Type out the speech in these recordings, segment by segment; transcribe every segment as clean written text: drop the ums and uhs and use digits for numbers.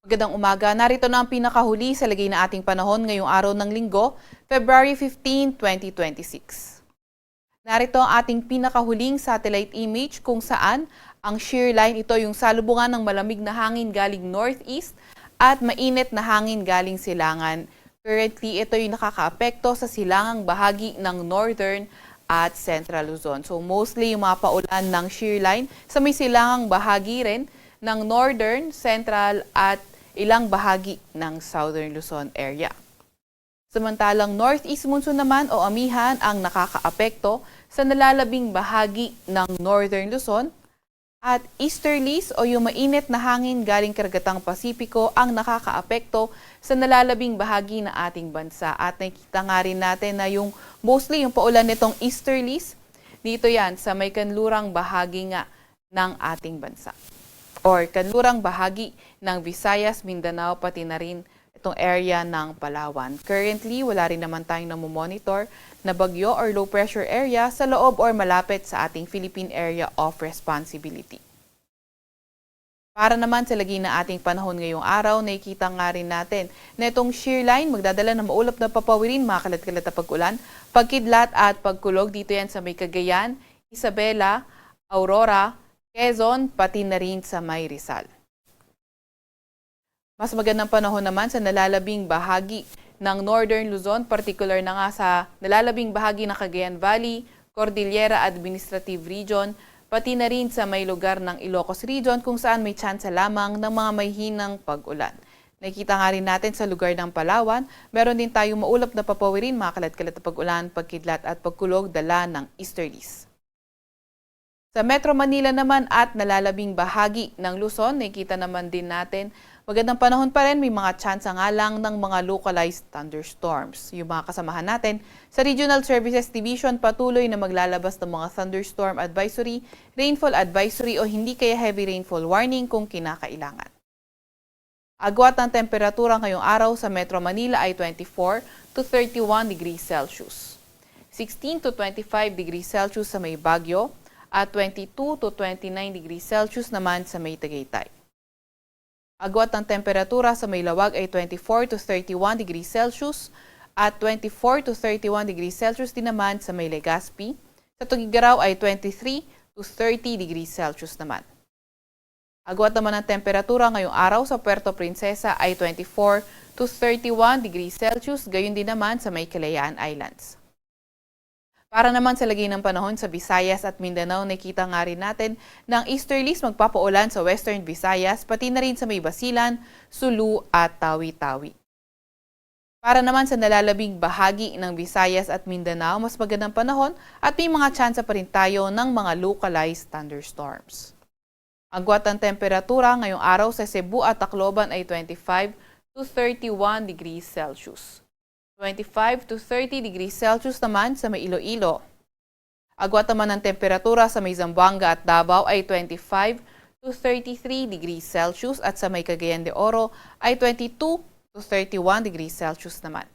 Magandang umaga. Narito na ang pinakahuli sa lagay na ating panahon ngayong araw ng Linggo, February 15, 2026. Narito ang ating pinakahuling satellite image kung saan ang shear line, ito yung salubungan ng malamig na hangin galing northeast at mainit na hangin galing silangan. Currently, ito yung nakakaapekto sa silangang bahagi ng northern at central Luzon. So mostly yung mga paulan ng shear line sa may silangang bahagi rin ng northern, central at ilang bahagi ng southern Luzon area. Samantalang northeast monsoon naman o amihan ang nakakaapekto sa nalalabing bahagi ng northern Luzon at easterlies o yung mainit na hangin galing karagatang Pasipiko ang nakakaapekto sa nalalabing bahagi ng ating bansa. At nakikita nga rin natin na yung mostly yung paulan nitong easterlies, dito yan sa may kanlurang bahagi nga ng ating bansa or kanlurang bahagi ng Visayas, Mindanao, pati na rin itong area ng Palawan. Currently, wala rin naman tayong namomonitor na bagyo or low pressure area sa loob or malapit sa ating Philippine Area of Responsibility. Para naman sa lagi na ating panahon ngayong araw, nakikita nga rin natin na itong shear line magdadala ng maulap na papawirin, mga kalat-kalat na pag-ulan, pagkidlat at pagkulog. Dito yan sa may Cagayan, Isabela, Aurora, Quezon, pati na rin sa may Rizal. Mas magandang panahon naman sa nalalabing bahagi ng Northern Luzon, particular na nga sa nalalabing bahagi ng Cagayan Valley, Cordillera Administrative Region, pati na rin sa may lugar ng Ilocos Region kung saan may tsansa lamang ng mga mahihinang pag-ulan. Nakikita nga rin natin sa lugar ng Palawan, meron din tayong maulap na papawirin, mga kalat-kalat na pag-ulan, pagkidlat at pagkulog dala ng easterlies. Sa Metro Manila naman at nalalabing bahagi ng Luzon, nakikita naman din natin magandang panahon pa rin, may mga tsansa nga lang ng mga localized thunderstorms. Yung mga kasamahan natin sa Regional Services Division patuloy na maglalabas ng mga thunderstorm advisory, rainfall advisory o hindi kaya heavy rainfall warning kung kinakailangan. Agwat ng temperatura ngayong araw sa Metro Manila ay 24 to 31 degrees Celsius. 16 to 25 degrees Celsius sa may Baguio at 22 to 29 degrees Celsius naman sa may Tagaytay. Agwat ng temperatura sa may Lawag ay 24 to 31 degrees Celsius at 24 to 31 degrees Celsius din naman sa may Legazpi. Sa Tugigaraw ay 23 to 30 degrees Celsius naman. Agwat naman ng temperatura ngayong araw sa Puerto Princesa ay 24 to 31 degrees Celsius, gayon din naman sa may Kalayaan Islands. Para naman sa lagay ng panahon sa Visayas at Mindanao, nakita nga rin natin na ang easterlies magpapaulan sa Western Visayas, pati na rin sa may Basilan, Sulu at Tawi-Tawi. Para naman sa nalalabing bahagi ng Visayas at Mindanao, mas magandang panahon at may mga tsansa pa rin tayo ng mga localized thunderstorms. Agwat ng temperatura ngayong araw sa Cebu at Tacloban ay 25 to 31 degrees Celsius. 25 to 30 degrees Celsius naman sa may Iloilo. Agwat naman ng temperatura sa may Zamboanga at Davao ay 25 to 33 degrees Celsius at sa may Cagayan de Oro ay 22 to 31 degrees Celsius naman.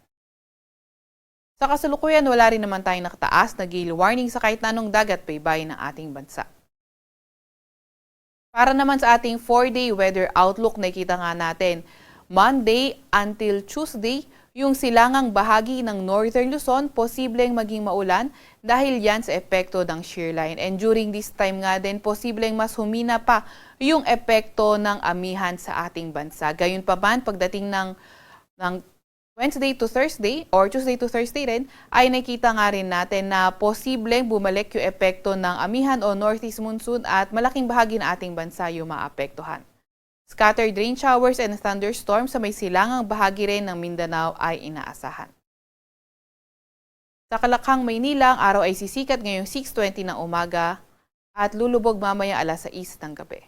Sa kasalukuyan, wala rin naman tayong nakataas na gale warning sa kahit na anong dagat baybayin ng ating bansa. Para naman sa ating 4-day weather outlook, nakikita nga natin Monday until Tuesday, yung silangang bahagi ng Northern Luzon, posibleng maging maulan dahil yan sa epekto ng shear line. And during this time nga din, posibleng mas humina pa yung epekto ng amihan sa ating bansa. Gayunpaman, pagdating ng Wednesday to Thursday or Tuesday to Thursday rin, ay nakita nga rin natin na posibleng bumalik yung epekto ng amihan o northeast monsoon at malaking bahagi ng ating bansa yung maapektuhan. Scattered rain showers and thunderstorms sa may silangang bahagi rin ng Mindanao ay inaasahan. Sa Kalakhang, Maynila, ang araw ay sisikat ngayong 6:20 ng umaga at lulubog mamaya alas 6 ng gabi.